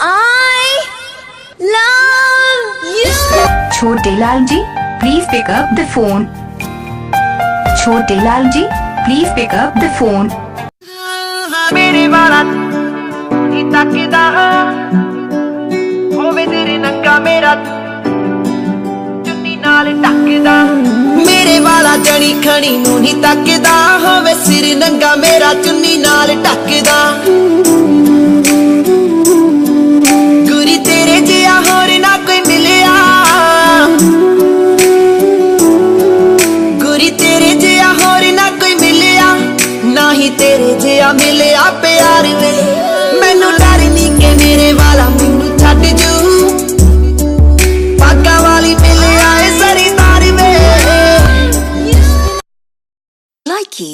I love you. chhotelal ji, please pick up the phone. chhotelal ji, please pick up the phone. ਮੇਰੇ ਵਾਲਾ ਨੀ ਤੱਕਦਾ ਹੋਵੇ ਤੇਰੇ ਨੰਗਾ ਮੇਰਾ ਚੁੰਨੀ ਨਾਲ ਢੱਕਦਾ ਮੇਰੇ ਵਾਲਾ ਜਣੀ ਖਣੀ ਨੂੰ ਨੀ ਤੱਕਦਾ ਹੋਵੇ ਸਿਰ ਨੰਗਾ ਮੇਰਾ ਚੁੰਨੀ ਨਾਲ ਢੱਕਦਾ ਗੁਰੀ ਤੇਰੇ ਜਿਹਾ ਹੋਰ ਨਾ ਕੋਈ ਮਿਲਿਆ ਗੁਰੀ ਤੇਰੇ ਜਿਹਾ ਹੋਰ ਨਾ ਕੋਈ ਮਿਲਿਆ ਨਾ ਹੀ ਤੇਰੇ ਜਿਹਾ ਮਿਲਿਆ ਪਿਆਰ ਵੇ ਮੈਨੂੰ ਡਰ ਨੀ ਕਿ ਮੇਰੇ ਵਾਲਾ ਮੈਨੂੰ ਛੱਡ ਜੂ ਪਾਗਾ ਵਾਲੀ ਮਿਲਿਆ ਏ ਸਰੀ ਤਾਰ ਵੇ Likey